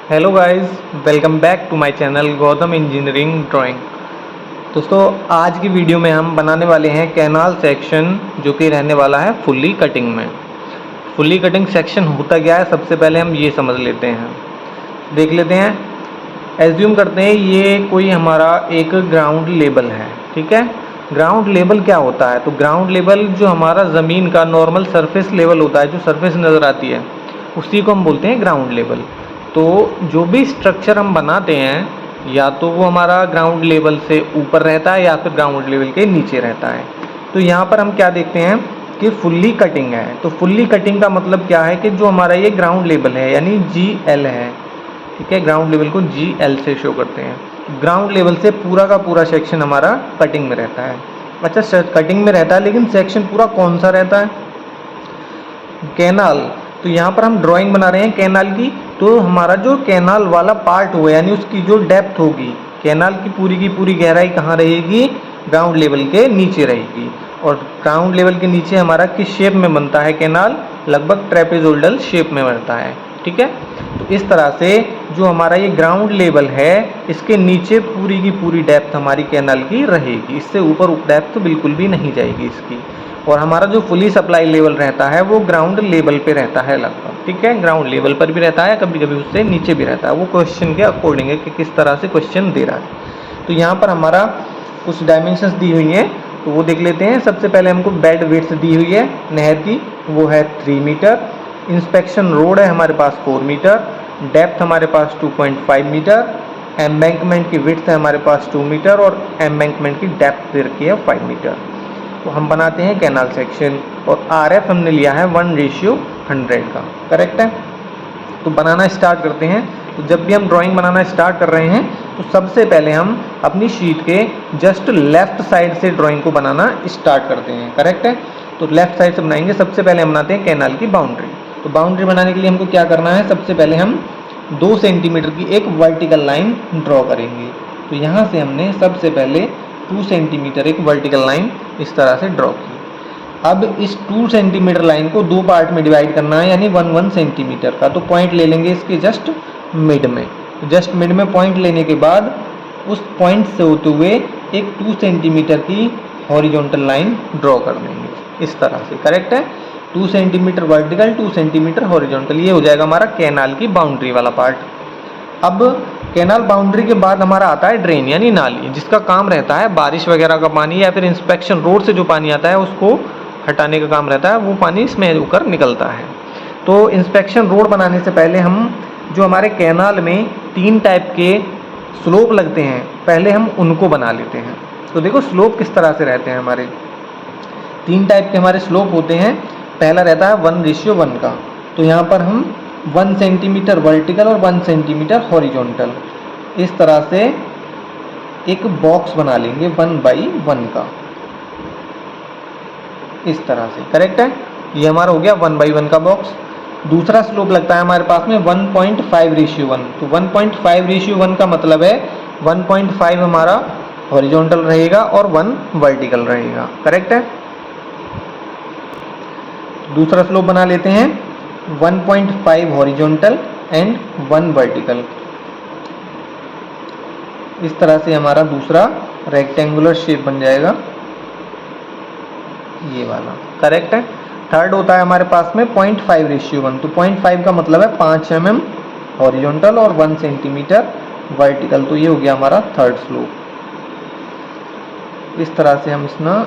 Hello guys, welcome back to my channel Gautam engineering drawing. दोस्तों, आज की वीडियो में हम बनाने वाले हैं कैनाल सेक्शन, जो कि रहने वाला है फुल्ली कटिंग में। फुल्ली कटिंग सेक्शन होता क्या है, सबसे पहले हम ये समझ लेते हैं, देख लेते हैं। एज्यूम करते हैं ये कोई हमारा एक ग्राउंड लेवल है, ठीक है। ग्राउंड लेवल क्या होता है? तो ग्राउंड लेवल जो हमारा ज़मीन का नॉर्मल सरफेस लेवल होता है, जो सरफेस नज़र आती है, उसी को हम बोलते हैं ग्राउंड लेवल। तो जो भी स्ट्रक्चर हम बनाते हैं, या तो वो हमारा ग्राउंड लेवल से ऊपर रहता है या फिर ग्राउंड लेवल के नीचे रहता है। तो यहाँ पर हम क्या देखते हैं कि फुल्ली कटिंग है। तो फुल्ली कटिंग का मतलब क्या है कि जो हमारा ये ग्राउंड लेवल है, यानी GL है, ठीक है। ग्राउंड लेवल को GL से शो करते हैं। ग्राउंड लेवल से पूरा का पूरा सेक्शन हमारा कटिंग में रहता है। अच्छा, कटिंग में रहता है, लेकिन सेक्शन पूरा कौन सा रहता है? कैनाल। तो यहाँ पर हम ड्राइंग बना रहे हैं कैनाल की। तो हमारा जो कैनाल वाला पार्ट होगा, यानी उसकी जो डेप्थ होगी, कैनाल की पूरी गहराई कहाँ रहेगी? ग्राउंड लेवल के नीचे रहेगी। और ग्राउंड लेवल के नीचे हमारा किस शेप में बनता है कैनाल? लगभग ट्रेपेजोइडल शेप में बनता है, ठीक है। तो इस तरह से जो हमारा ये ग्राउंड लेवल है, इसके नीचे पूरी की पूरी डेप्थ हमारी कैनाल की रहेगी। इससे ऊपर डेप्थ बिल्कुल भी नहीं जाएगी इसकी। और हमारा जो फुली सप्लाई लेवल रहता है वो ग्राउंड लेवल पे रहता है लगभग, ठीक है। ग्राउंड लेवल पर भी रहता है, कभी कभी उससे नीचे भी रहता है। वो क्वेश्चन के अकॉर्डिंग है कि किस तरह से क्वेश्चन दे रहा है। तो यहाँ पर हमारा कुछ डायमेंशंस दी हुई हैं, तो वो देख लेते हैं। सबसे पहले हमको बेड विड्थ दी हुई है नहर की, वो है 3 मीटर। इंस्पेक्शन रोड है हमारे पास 4 मीटर। डेप्थ हमारे पास 2.5 मीटर। एम्बैंकमेंट की विड्थ है हमारे पास 2 मीटर और एम्बैंकमेंट की डेप्थ दे रखी है 5 मीटर। तो हम बनाते हैं कैनाल सेक्शन, और RF हमने लिया है 1:100 का, करेक्ट है। तो बनाना स्टार्ट करते हैं। तो जब भी हम ड्राइंग बनाना स्टार्ट कर रहे हैं, तो सबसे पहले हम अपनी शीट के जस्ट लेफ्ट साइड से ड्राइंग को बनाना स्टार्ट करते हैं, करेक्ट है। तो लेफ्ट साइड से बनाएंगे। सबसे पहले हम बनाते हैं कैनाल की बाउंड्री। तो बाउंड्री बनाने के लिए हमको क्या करना है? सबसे पहले हम 2 सेंटीमीटर की एक वर्टिकल लाइन ड्रॉ करेंगे। तो यहाँ से हमने सबसे पहले 2 सेंटीमीटर एक वर्टिकल लाइन इस तरह से ड्रॉ की। अब इस 2 सेंटीमीटर लाइन को 2 पार्ट में डिवाइड करना है, यानी 1 सेंटीमीटर का। तो पॉइंट ले लेंगे इसके जस्ट मिड में। जस्ट मिड में पॉइंट लेने के बाद उस पॉइंट से होते हुए एक 2 सेंटीमीटर की हॉरिजॉन्टल लाइन ड्रॉ कर देंगे इस तरह से, करेक्ट है। 2 सेंटीमीटर वर्टिकल, 2 सेंटीमीटर हॉरिजॉन्टल, ये हो जाएगा हमारा कैनाल की बाउंड्री वाला पार्ट। अब कैनाल बाउंड्री के बाद हमारा आता है ड्रेन, यानी नाली, जिसका काम रहता है बारिश वगैरह का पानी या फिर इंस्पेक्शन रोड से जो पानी आता है उसको हटाने का काम रहता है। वो पानी इसमें होकर निकलता है। तो इंस्पेक्शन रोड बनाने से पहले हम जो हमारे कैनाल में 3 टाइप के स्लोप लगते हैं, पहले हम उनको बना लेते हैं। तो देखो स्लोप किस तरह से रहते हैं हमारे। 3 टाइप के हमारे स्लोप होते हैं। पहला रहता है 1:1 का। तो यहाँ पर हम 1 सेंटीमीटर वर्टिकल और 1 सेंटीमीटर हॉरिजॉन्टल, इस तरह से एक बॉक्स बना लेंगे 1/1 का, इस तरह से, करेक्ट है। ये हमारा हो गया 1/1 का बॉक्स। दूसरा स्लोप लगता है हमारे पास में 1.5:1। तो 1.5:1 का मतलब है 1.5 हमारा हॉरिजॉन्टल रहेगा और 1 वर्टिकल रहेगा, करेक्ट है। दूसरा स्लोप बना लेते हैं 1.5 हॉरिजॉन्टल एंड 1 वर्टिकल। इस तरह से हमारा दूसरा रेक्टेंगुलर शेप बन जाएगा, ये वाला, करेक्ट है। थर्ड होता है हमारे पास में 0.5:1। तो 0.5 का मतलब है 5 mm हॉरिजॉन्टल और 1 सेंटीमीटर वर्टिकल। तो ये हो गया हमारा थर्ड स्लोप। इस तरह से हम इसमें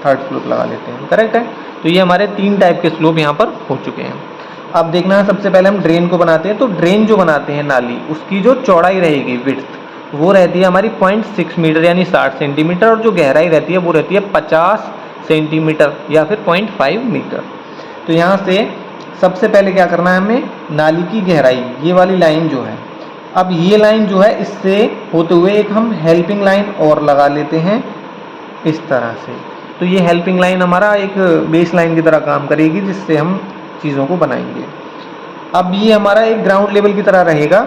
थर्ड स्लोप लगा लेते हैं, करेक्ट है। तो ये हमारे 3 टाइप के स्लोप यहाँ पर हो चुके हैं। अब देखना है, सबसे पहले हम ड्रेन को बनाते हैं। तो ड्रेन जो बनाते हैं नाली, उसकी जो चौड़ाई रहेगी विड्थ, वो रहती है हमारी 0.6 मीटर यानी 60 सेंटीमीटर, और जो गहराई रहती है वो रहती है 50 सेंटीमीटर या फिर 0.5 मीटर। तो यहाँ से सबसे पहले क्या करना है हमें? नाली की गहराई, ये वाली लाइन जो है, अब ये लाइन जो है इससे होते हुए एक हम हेल्पिंग लाइन और लगा लेते हैं इस तरह से। तो ये हेल्पिंग लाइन हमारा एक बेस लाइन की तरह काम करेगी, जिससे हम चीज़ों को बनाएंगे। अब ये हमारा एक ग्राउंड लेवल की तरह रहेगा।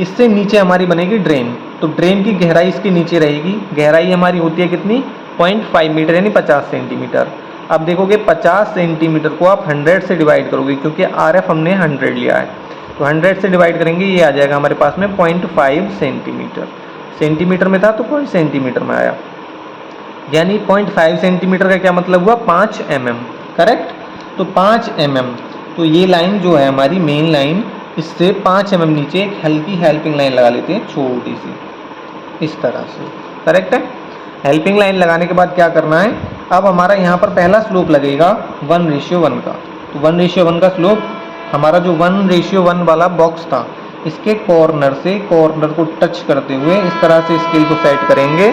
इससे नीचे हमारी बनेगी ड्रेन। तो ड्रेन की गहराई इसके नीचे रहेगी। गहराई हमारी होती है कितनी? 0.5 मीटर यानी 50 सेंटीमीटर। अब देखोगे 50 सेंटीमीटर को आप 100 से डिवाइड करोगे, क्योंकि RF हमने 100 लिया है। तो 100 से डिवाइड करेंगे, ये आ जाएगा हमारे पास में 0.5 सेंटीमीटर। सेंटीमीटर में था तो 0 सेंटीमीटर में आया, यानी 0.5 सेंटीमीटर का क्या मतलब हुआ, 5 mm। करेक्ट। तो 5 mm, तो ये लाइन जो है हमारी मेन लाइन, इससे 5 mm नीचे एक हल्की हेल्पिंग लाइन लगा लेते हैं, छोटी सी, इस तरह से। करेक्ट है। हेल्पिंग लाइन लगाने के बाद क्या करना है, अब हमारा यहाँ पर पहला स्लोप लगेगा 1:1 का। तो 1:1 का स्लोप हमारा जो 1:1 वाला बॉक्स था, इसके कॉर्नर से कॉर्नर को टच करते हुए इस तरह से स्केल को सेट करेंगे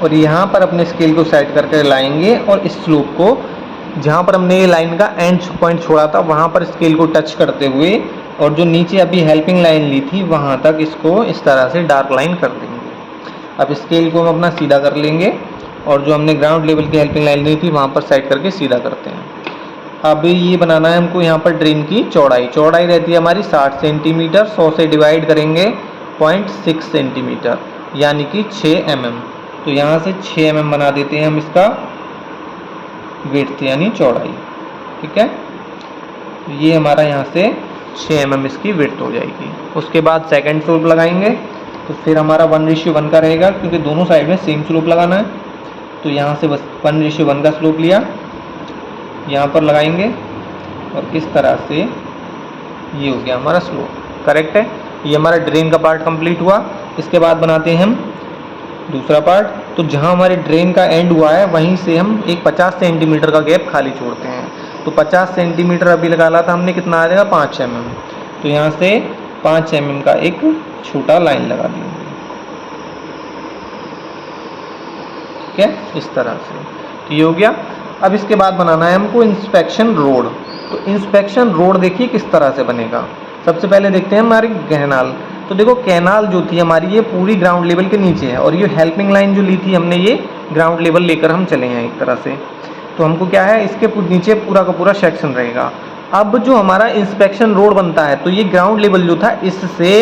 और यहाँ पर अपने स्केल को सेट करके लाएंगे और इस स्लोप को जहाँ पर हमने ये लाइन का एंड पॉइंट छोड़ा था वहाँ पर स्केल को टच करते हुए और जो नीचे अभी हेल्पिंग लाइन ली थी वहाँ तक इसको इस तरह से डार्क लाइन कर देंगे। अब स्केल को हम अपना सीधा कर लेंगे और जो हमने ग्राउंड लेवल की हेल्पिंग लाइन ली थी वहाँ पर सेट करके सीधा करते हैं। अब ये बनाना है हमको यहाँ पर ड्रेन की चौड़ाई। चौड़ाई रहती है हमारी 60 सेंटीमीटर, 100 से डिवाइड करेंगे 0.6 सेंटीमीटर यानी कि 6 mm। तो यहाँ से 6 mm बना देते हैं हम इसका विड्थ यानी चौड़ाई। ठीक है, ये हमारा यहाँ से 6 mm इसकी विड्थ हो जाएगी। उसके बाद सेकंड स्लोप लगाएंगे, तो फिर हमारा 1:1 का रहेगा क्योंकि दोनों साइड में सेम स्लोप लगाना है। तो यहाँ से बस 1:1 का स्लोप लिया, यहाँ पर लगाएंगे और इस तरह से ये हो गया हमारा स्लोप। करेक्ट है, ये हमारा ड्रेन का पार्ट कंप्लीट हुआ। इसके बाद बनाते हैं हम दूसरा पार्ट। तो जहाँ हमारे ड्रेन का एंड हुआ है वहीं से हम एक 50 सेंटीमीटर का गैप खाली छोड़ते हैं। तो 50 सेंटीमीटर अभी लगा था हमने, कितना आ जाएगा 5 mm। तो यहाँ से 5 mm का एक छोटा लाइन लगा देंगे। ठीक है, इस तरह से। तो ये हो गया। अब इसके बाद बनाना है हमको इंस्पेक्शन रोड। तो इंस्पेक्शन रोड देखिए किस तरह से बनेगा। सबसे पहले देखते हैं हमारी कैनाल। तो देखो कैनाल जो थी हमारी ये पूरी ग्राउंड लेवल के नीचे है और ये हेल्पिंग लाइन जो ली थी हमने ये ग्राउंड लेवल लेकर हम चले हैं एक तरह से। तो हमको क्या है, इसके नीचे पूरा का पूरा सेक्शन रहेगा। अब जो हमारा इंस्पेक्शन रोड बनता है तो ये ग्राउंड लेवल जो था इससे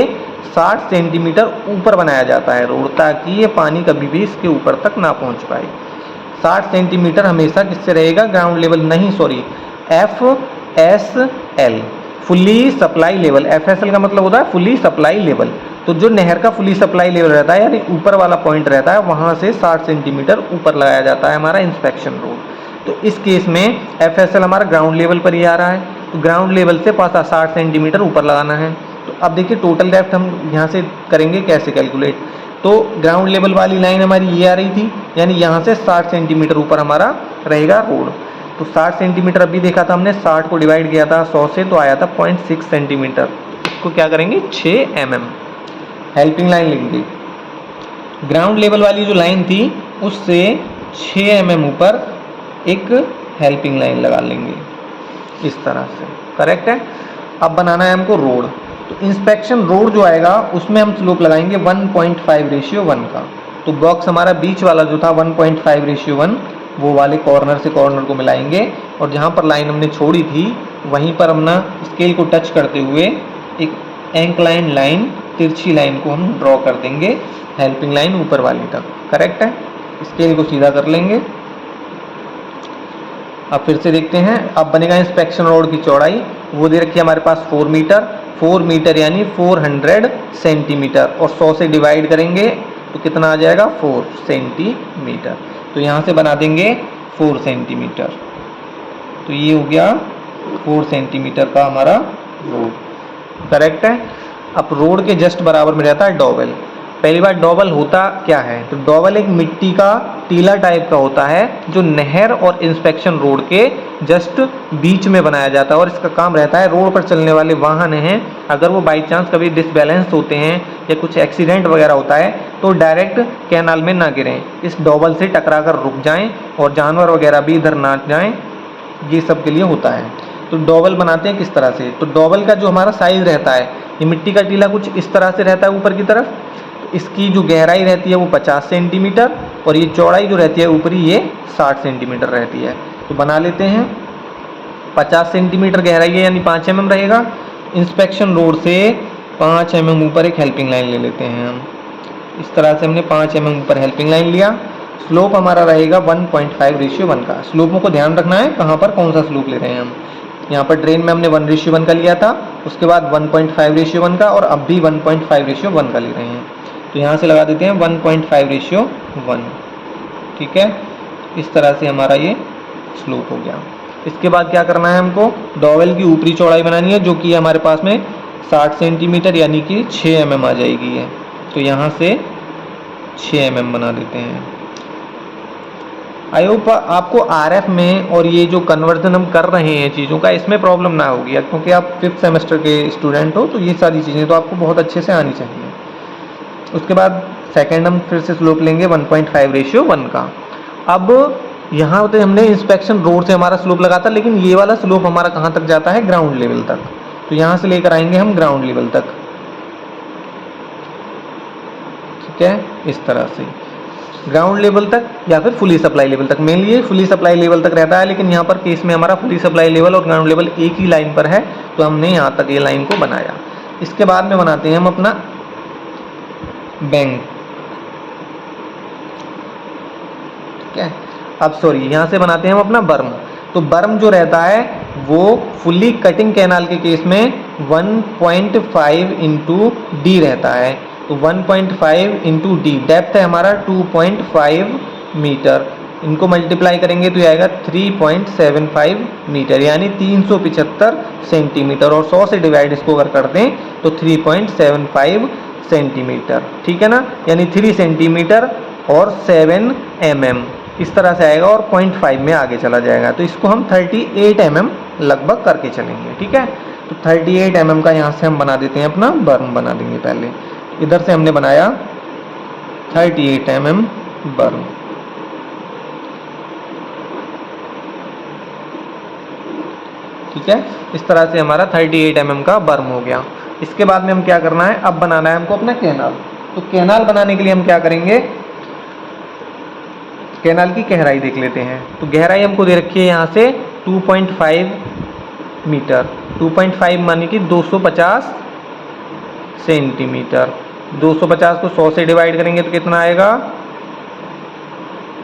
60 सेंटीमीटर ऊपर बनाया जाता है रोड, ताकि ये पानी कभी भी इसके ऊपर तक ना पहुँच पाए। 60 सेंटीमीटर हमेशा किससे रहेगा, ग्राउंड लेवल नहीं, sorry, FSL, fully supply level. FSL का मतलब होता है फुली सप्लाई लेवल। तो जो नहर का फुली सप्लाई लेवल रहता है यानी ऊपर वाला पॉइंट रहता है वहाँ से 60 सेंटीमीटर ऊपर लगाया जाता है हमारा इंस्पेक्शन रोड। तो इस केस में FSL हमारा ग्राउंड लेवल पर ही आ रहा है, तो ग्राउंड लेवल से 60 सेंटीमीटर ऊपर लगाना है। तो अब देखिए टोटल डेप्थ हम यहाँ से करेंगे कैसे कैलकुलेट। तो ग्राउंड लेवल वाली लाइन हमारी ये आ रही थी, यानी यहाँ से 60 सेंटीमीटर ऊपर हमारा रहेगा रोड। तो 60 सेंटीमीटर अभी देखा था हमने, 60 को डिवाइड किया था 100 से तो आया था 0.6 सेंटीमीटर। इसको क्या करेंगे 6 mm हेल्पिंग लाइन लेंगे। ग्राउंड लेवल वाली जो लाइन थी उससे 6 mm ऊपर एक हेल्पिंग लाइन लगा लेंगे इस तरह से। करेक्ट है। अब बनाना है हमको रोड। तो इंस्पेक्शन रोड जो आएगा उसमें हम स्लोप लगाएंगे 1.5:1 का। तो बॉक्स हमारा बीच वाला जो था 1.5:1 वो वाले कॉर्नर से कॉर्नर को मिलाएंगे और जहाँ पर लाइन हमने छोड़ी थी वहीं पर अपना स्केल को टच करते हुए एक एंकलाइन लाइन, तिरछी लाइन को हम ड्रॉ कर देंगे हेल्पिंग लाइन ऊपर वाली तक। करेक्ट है। स्केल को सीधा कर लेंगे। अब फिर से देखते हैं, अब बनेगा इंस्पेक्शन रोड की चौड़ाई। वो दे रखी है हमारे पास 4 मीटर। 4 मीटर यानी 400 सेंटीमीटर और 100 से डिवाइड करेंगे तो कितना आ जाएगा 4 सेंटीमीटर। तो यहाँ से बना देंगे 4 सेंटीमीटर। तो ये हो गया 4 सेंटीमीटर का हमारा रोड। करेक्ट है। अब रोड के जस्ट बराबर में रहता है डॉबल। पहली बार डॉबल होता क्या है, तो डॉबल एक मिट्टी का टीला टाइप का होता है जो नहर और इंस्पेक्शन रोड के जस्ट बीच में बनाया जाता है और इसका काम रहता है रोड पर चलने वाले वाहन हैं अगर वो बाई चांस कभी डिसबैलेंस होते हैं या कुछ एक्सीडेंट वगैरह होता है तो डायरेक्ट कैनाल में ना गिरें, इस डॉबल से टकरा कर रुक जाएं और जानवर वगैरह भी इधर ना जाएं, ये सब के लिए होता है। तो डॉबल बनाते हैं किस तरह से, तो डॉबल का जो हमारा साइज़ रहता है, ये मिट्टी का टीला कुछ इस तरह से रहता है ऊपर की तरफ। इसकी जो गहराई रहती है वो 50 सेंटीमीटर और ये चौड़ाई जो रहती है ऊपरी ये 60 सेंटीमीटर रहती है। तो बना लेते हैं। 50 सेंटीमीटर गहराई है यानी 5 mm रहेगा। इंस्पेक्शन रोड से 5 mm ऊपर एक हेल्पिंग लाइन ले लेते हैं हम। इस तरह से हमने 5 mm ऊपर हेल्पिंग लाइन लिया। स्लोप हमारा रहेगा 1.5:1 का। स्लोपों को ध्यान रखना है कहाँ पर कौन सा स्लोप ले रहे हैं हम। यहाँ पर ड्रेन में हमने 1:1 का लिया था, उसके बाद 1.5:1 का, और अब भी 1.5:1 का ले रहे हैं। तो यहाँ से लगा देते हैं 1.5:1। ठीक है, इस तरह से हमारा ये स्लोप हो गया। इसके बाद क्या करना है, हमको डॉवेल की ऊपरी चौड़ाई बनानी है, जो कि हमारे पास में 60 सेंटीमीटर यानी कि 6 mm आ जाएगी है। तो यहाँ से 6 mm बना देते हैं। आई होप आपको RF में और ये जो कन्वर्जन हम कर रहे हैं चीज़ों का, इसमें प्रॉब्लम ना होगी, क्योंकि आप 5th सेमेस्टर के स्टूडेंट हो, तो ये सारी चीज़ें तो आपको बहुत अच्छे से आनी चाहिए। उसके बाद सेकेंड हम फिर से स्लोप लेंगे 1.5:1 का। अब यहाँ तो हमने इंस्पेक्शन रोड से हमारा स्लोप लगा था, लेकिन ये वाला स्लोप हमारा कहाँ तक जाता है, ग्राउंड लेवल तक। तो यहाँ से लेकर आएंगे हम ग्राउंड लेवल तक। ठीक है, इस तरह से ग्राउंड लेवल तक या फिर फुली सप्लाई लेवल तक। मेनली ये फुली सप्लाई लेवल तक रहता है, लेकिन यहाँ पर केस में हमारा फुली सप्लाई लेवल और ग्राउंड लेवल एक ही लाइन पर है, तो हमने यहाँ तक ये लाइन को बनाया। इसके बाद में बनाते हैं हम अपना बैंक। ठीक है, अब सॉरी, यहाँ से बनाते हैं हम अपना बर्म। तो बर्म जो रहता है वो फुली कटिंग कैनाल के केस में 1.5 इंटू डी रहता है। तो 1.5 इंटू डी, डेप्थ है हमारा 2.5 मीटर, इनको मल्टीप्लाई करेंगे तो ये आएगा 3.75 मीटर, यानी 375 सेंटीमीटर, और 100 से डिवाइड इसको अगर कर दें तो 3.75 सेंटीमीटर। ठीक है ना, यानी 3 सेंटीमीटर और 7 mm इस तरह से आएगा, और 0.5 में आगे चला जाएगा। तो इसको हम 38 mm लगभग करके चलेंगे। ठीक है, तो 38 mm का यहाँ से हम बना देते हैं, अपना बर्म बना देंगे। पहले इधर से हमने बनाया 38 mm बर्म। ठीक है, इस तरह से हमारा 38 mm का बर्म हो गया। इसके बाद में हम क्या करना है, अब बनाना है हमको अपना कैनाल। तो कैनाल बनाने के लिए हम क्या करेंगे, कैनाल की गहराई देख लेते हैं। तो गहराई हमको दे रखी है यहाँ से 2.5 मीटर। 2.5 माने कि 250 सेंटीमीटर। 250 को 100 से डिवाइड करेंगे तो कितना आएगा,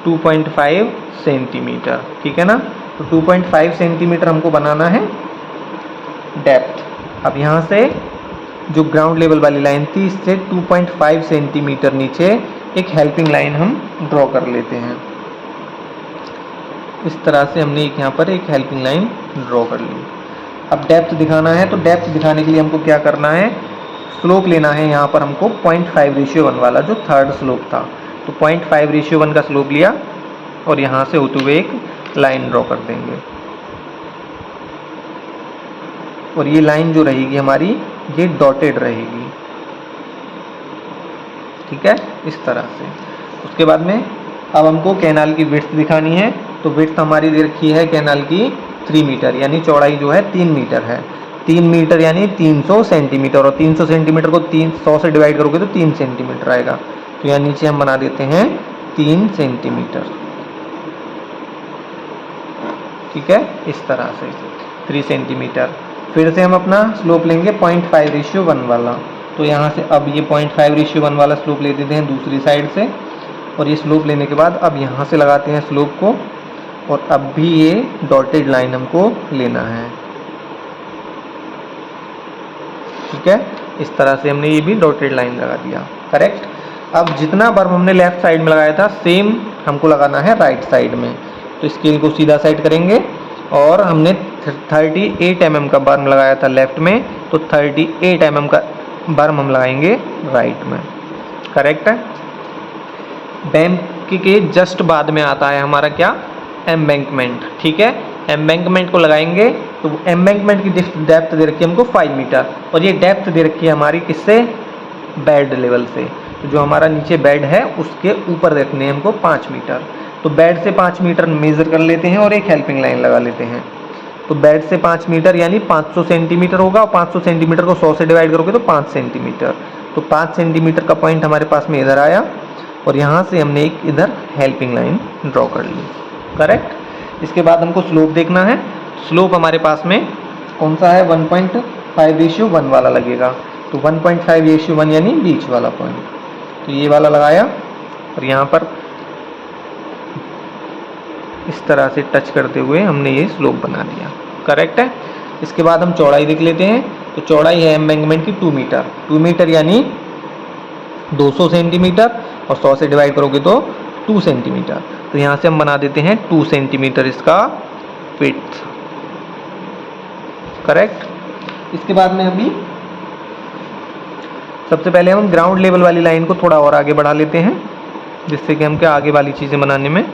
2.5 सेंटीमीटर। ठीक है ना, तो 2.5 सेंटीमीटर हमको बनाना है डेप्थ। अब यहाँ से जो ग्राउंड लेवल वाली लाइन थी, इससे 2.5 सेंटीमीटर नीचे एक हेल्पिंग लाइन हम ड्रॉ कर लेते हैं। इस तरह से हमने यहाँ पर एक हेल्पिंग लाइन ड्रॉ कर ली। अब डेप्थ दिखाना है, तो डेप्थ दिखाने के लिए हमको क्या करना है, स्लोप लेना है। यहाँ पर हमको 0.5:1 वाला जो थर्ड स्लोप था, तो 0.5:1 का स्लोप लिया और यहाँ से होते हुए एक लाइन ड्रॉ कर देंगे। और ये लाइन जो रहेगी हमारी, ये डॉटेड रहेगी। ठीक है, इस तरह से। उसके बाद में अब हमको कैनाल की विड्थ दिखानी है। तो विड्थ हमारी दे रखी है कैनाल की 3 मीटर, यानी चौड़ाई जो है 3 मीटर है। 3 मीटर यानी 300 सेंटीमीटर, और 300 सेंटीमीटर को 100 से डिवाइड करोगे तो 3 सेंटीमीटर आएगा। तो यहाँ नीचे हम बना देते हैं 3 सेंटीमीटर। ठीक है, इस तरह से 3 सेंटीमीटर। फिर से हम अपना स्लोप लेंगे 0.5:1 वाला। तो यहाँ से अब ये 0.5:1 वाला स्लोप ले देते हैं दूसरी साइड से, और ये स्लोप लेने के बाद अब यहाँ से लगाते हैं स्लोप को, और अब भी ये डॉटेड लाइन हमको लेना है। ठीक है, इस तरह से हमने ये भी डॉटेड लाइन लगा दिया। करेक्ट। अब जितना बर्म हमने लेफ्ट साइड में लगाया था, सेम हमको लगाना है राइट साइड में। तो स्केल को सीधा साइड करेंगे, और हमने 38 mm का बर्म लगाया था लेफ्ट में, तो 38 mm का बर्म हम लगाएंगे राइट में। करेक्ट है। बैंक के जस्ट बाद में आता है हमारा क्या, एम्बैंकमेंट। ठीक है, एम्बैंकमेंट को लगाएंगे। तो एम्बैंकमेंट की डेप्थ दे रखी है हमको 5 मीटर, और ये डेप्थ दे रखी है हमारी किससे, बेड लेवल से। तो जो हमारा नीचे बेड है उसके ऊपर रखने हमको 5 मीटर। तो बेड से 5 मीटर मेज़र कर लेते हैं और एक हेल्पिंग लाइन लगा लेते हैं। तो बेड से 5 मीटर यानी 500 सेंटीमीटर होगा, और 500 सेंटीमीटर को 100 से डिवाइड करोगे तो 5 सेंटीमीटर। तो 5 सेंटीमीटर का पॉइंट हमारे पास में इधर आया, और यहाँ से हमने एक इधर हेल्पिंग लाइन ड्रॉ कर ली। करेक्ट। इसके बाद हमको स्लोप देखना है। स्लोप हमारे पास में कौन सा है, 1.5:1 वाला लगेगा। तो 1.5:1 यानी बीच वाला पॉइंट। तो ये वाला लगाया, और यहाँ पर इस तरह से टच करते हुए हमने ये स्लोप बना दिया। करेक्ट है। इसके बाद हम चौड़ाई देख लेते हैं। तो चौड़ाई है एम्बैंकमेंट की 2 मीटर, 2 मीटर यानी 200 सेंटीमीटर, और 100 से डिवाइड करोगे तो 2 सेंटीमीटर। तो यहाँ से हम बना देते हैं 2 सेंटीमीटर इसका विड्थ, करेक्ट। इसके बाद में अभी सबसे पहले हम ग्राउंड लेवल वाली लाइन को थोड़ा और आगे बढ़ा लेते हैं, जिससे कि हम क्या आगे वाली चीज़ें बनाने में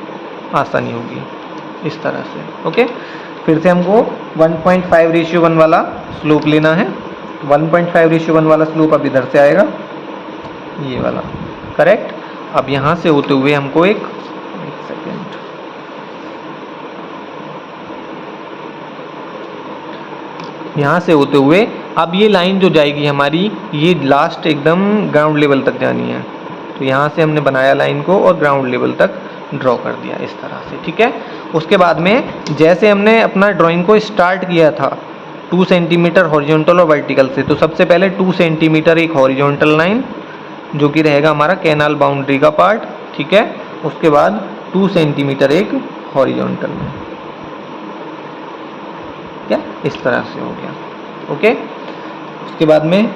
आसानी होगी, इस तरह से। ओके, फिर से हमको 1.5:1 वाला स्लोप लेना है। 1.5:1 वाला स्लोप अब इधर से आएगा, ये वाला, करेक्ट। अब यहाँ से होते हुए हमको एक सेकेंड, यहाँ से होते हुए अब ये लाइन जो जाएगी हमारी, ये लास्ट एकदम ग्राउंड लेवल तक जानी है। तो यहाँ से हमने बनाया लाइन को और ग्राउंड लेवल तक ड्रॉ कर दिया इस तरह से, ठीक है। उसके बाद में जैसे हमने अपना ड्राइंग को स्टार्ट किया था 2 सेंटीमीटर हॉरिजॉन्टल और वर्टिकल से, तो सबसे पहले 2 सेंटीमीटर एक हॉरिजॉन्टल लाइन जो कि रहेगा हमारा कैनाल बाउंड्री का पार्ट, ठीक है। उसके बाद 2 सेंटीमीटर एक हॉरिजॉन्टल में, क्या इस तरह से हो गया, ओके। उसके बाद में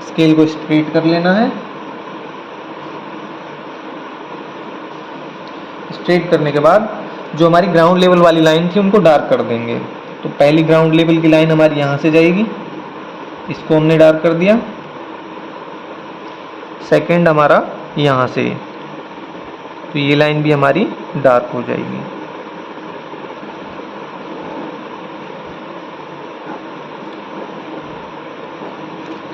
स्केल को स्ट्रेट कर लेना है। स्ट्रेट करने के बाद जो हमारी ग्राउंड लेवल वाली लाइन थी उनको डार्क कर देंगे। तो पहली ग्राउंड लेवल की लाइन हमारी यहाँ से जाएगी, इसको हमने डार्क कर दिया। सेकंड हमारा यहाँ से, तो ये लाइन भी हमारी डार्क हो जाएगी,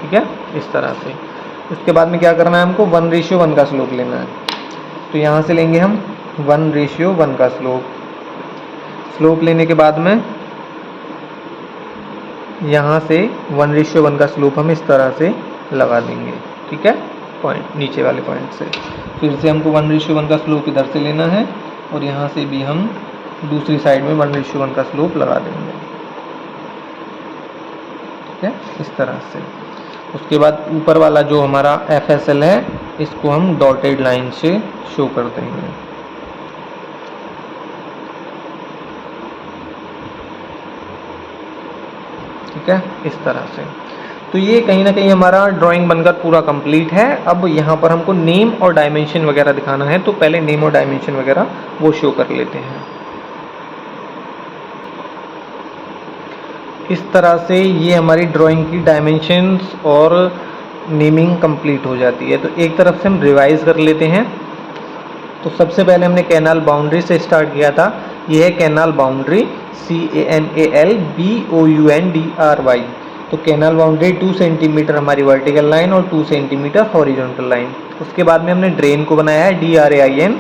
ठीक है, इस तरह से। उसके बाद में क्या करना है हमको, 1:1 का स्लोप लेना है। तो यहाँ से लेंगे हम 1:1 का स्लोप लेने के बाद में यहाँ से 1:1 का स्लोप हम इस तरह से लगा देंगे, ठीक है, पॉइंट नीचे वाले पॉइंट से। फिर से हमको 1:1 का स्लोप इधर से लेना है और यहाँ से भी हम दूसरी साइड में 1:1 का स्लोप लगा देंगे, ठीक है, इस तरह से। उसके बाद ऊपर वाला जो हमारा FSL है, इसको हम डॉटेड लाइन से शो कर देंगे, ठीक है, इस तरह से। तो ये कहीं ना कहीं हमारा ड्राइंग बनकर पूरा कंप्लीट है। अब यहाँ पर हमको नेम और डायमेंशन वगैरह दिखाना है, तो पहले नेम और डायमेंशन वगैरह वो शो कर लेते हैं। इस तरह से ये हमारी ड्राइंग की डायमेंशंस और नेमिंग कंप्लीट हो जाती है। तो एक तरफ से हम रिवाइज कर लेते हैं। तो सबसे पहले हमने कैनाल बाउंड्री से स्टार्ट किया था। ये है कैनाल बाउंड्री, CANALBOUNDRY। तो कैनाल बाउंड्री 2 सेंटीमीटर हमारी वर्टिकल लाइन और 2 सेंटीमीटर हॉरिजॉन्टल लाइन। उसके बाद में हमने ड्रेन को बनाया है DRAIN।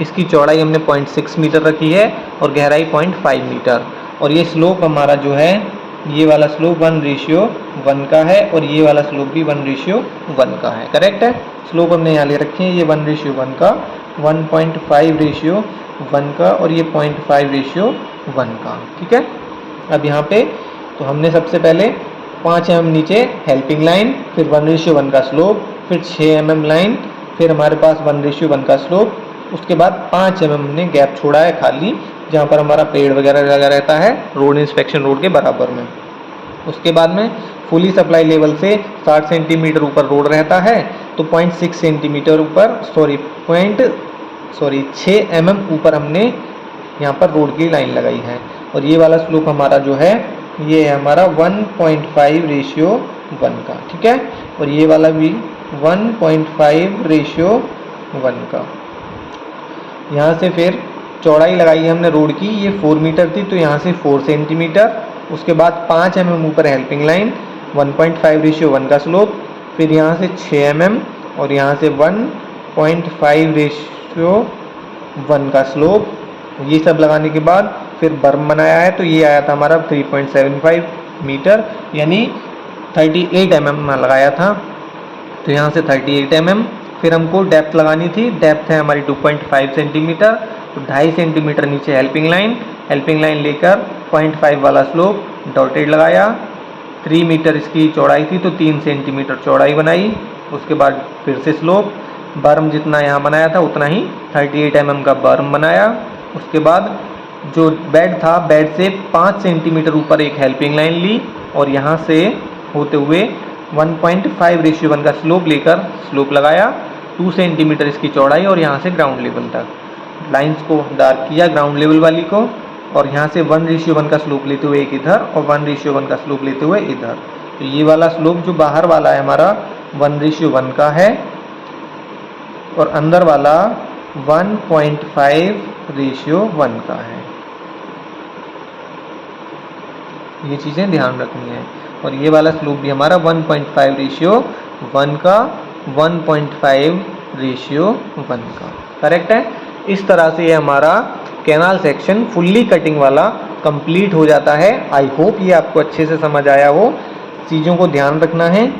इसकी चौड़ाई हमने 0.6 मीटर रखी है और गहराई 0.5 मीटर। और ये स्लोप हमारा जो है, ये वाला स्लोप 1:1 का है और ये वाला स्लोप भी 1:1 का है, करेक्ट है। स्लोप हमने यहाँ ले रखे हैं, ये 1:1 का, 1.5:1 का और ये 0.5:1 का, ठीक है। अब यहाँ पे तो हमने सबसे पहले 5 mm नीचे हेल्पिंग लाइन, फिर 1:1 का स्लोप, फिर 6 mm लाइन, फिर हमारे पास 1:1 का स्लोप। उसके बाद 5 mm हमने गैप छोड़ा है खाली, जहाँ पर हमारा पेड़ वगैरह लगा रहता है रोड इंस्पेक्शन रोड के बराबर में। उसके बाद में फुली सप्लाई लेवल से 60 सेंटीमीटर ऊपर रोड रहता है, तो 0.6 सेंटीमीटर ऊपर 6 mm ऊपर हमने यहाँ पर रोड की लाइन लगाई है। और ये वाला स्लोप हमारा जो है, ये है हमारा 1.5:1 का, ठीक है। और ये वाला भी 1.5:1 का। यहाँ से फिर चौड़ाई लगाई है हमने रोड की, ये 4 मीटर थी, तो यहाँ से 4 सेंटीमीटर। उसके बाद 5 mm ऊपर हेल्पिंग लाइन, 1.5:1 का स्लोप, फिर यहाँ से 6 mm और यहाँ से 1.5:1 का स्लोप। ये सब लगाने के बाद फिर बर्म बनाया है, तो ये आया था हमारा 3.75 मीटर, यानी 38 mm लगाया था, तो यहाँ से 38 mm। फिर हमको डेप्थ लगानी थी, डेप्थ है हमारी 2.5 सेंटीमीटर, तो 2.5 सेंटीमीटर नीचे हेल्पिंग लाइन लेकर 0.5 वाला स्लोप डॉटेड लगाया। 3 मीटर इसकी चौड़ाई थी, तो 3 सेंटीमीटर चौड़ाई बनाई। उसके बाद फिर से स्लोप, बर्म जितना यहाँ बनाया था उतना ही 38 mm का बर्म बनाया। उसके बाद जो बेड था, बेड से 5 सेंटीमीटर ऊपर एक हेल्पिंग लाइन ली और यहाँ से होते हुए 1.5:1 का स्लोप लेकर स्लोप लगाया, 2 सेंटीमीटर इसकी चौड़ाई और यहाँ से ग्राउंड लेवल तक लाइंस को डार्क किया ग्राउंड लेवल वाली को, और यहाँ से 1:1 का स्लोप लेते हुए एक इधर और 1:1 का स्लोप लेते हुए इधर। तो ये वाला स्लोप जो बाहर वाला है हमारा 1:1 का है और अंदर वाला 1.5:1 का है। ये चीज़ें ध्यान रखनी है। और ये वाला स्लोप भी हमारा 1.5:1 का, 1.5:1 का करेक्ट है। इस तरह से ये हमारा कैनाल सेक्शन फुल्ली कटिंग वाला कंप्लीट हो जाता है। आई होप ये आपको अच्छे से समझ आया हो। चीज़ों को ध्यान रखना है,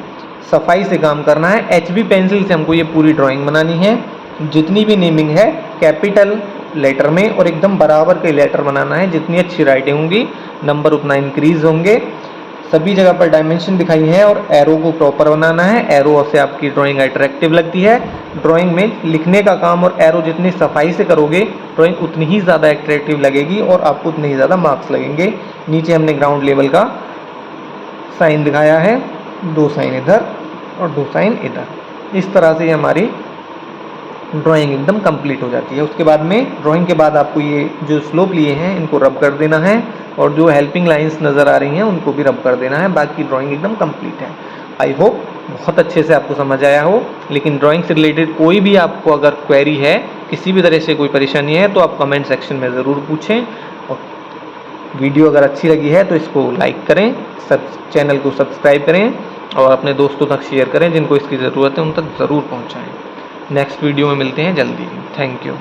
सफाई से काम करना है। HB पेंसिल से हमको ये पूरी ड्राइंग बनानी है। जितनी भी नेमिंग है कैपिटल लेटर में और एकदम बराबर के लेटर बनाना है। जितनी अच्छी राइटिंग होंगी नंबर उतना इंक्रीज होंगे। सभी जगह पर डायमेंशन दिखाई है और एरो को प्रॉपर बनाना है। एरो से आपकी ड्राइंग अट्रैक्टिव लगती है। ड्राइंग में लिखने का काम और एरो जितनी सफाई से करोगे ड्राइंग उतनी ही ज़्यादा अट्रैक्टिव लगेगी और आपको उतने ही ज़्यादा मार्क्स लगेंगे। नीचे हमने ग्राउंड लेवल का साइन दिखाया है, 2 साइन इधर और 2 साइन इधर। इस तरह से हमारी ड्राइंग एकदम कंप्लीट हो जाती है। उसके बाद में ड्राइंग के बाद आपको ये जो स्लोप लिए हैं इनको रब कर देना है और जो हेल्पिंग लाइंस नज़र आ रही हैं उनको भी रब कर देना है। बाकी ड्राइंग एकदम कंप्लीट है। आई होप बहुत अच्छे से आपको समझ आया हो। लेकिन ड्राइंग से रिलेटेड कोई भी आपको अगर क्वेरी है, किसी भी तरह से कोई परेशानी है तो आप कमेंट सेक्शन में ज़रूर पूछें। और वीडियो अगर अच्छी लगी है तो इसको लाइक करें, चैनल को सब्सक्राइब करें और अपने दोस्तों तक शेयर करें। जिनको इसकी ज़रूरत है उन तक ज़रूर पहुँचाएँ। नेक्स्ट वीडियो में मिलते हैं जल्दी। Thank you.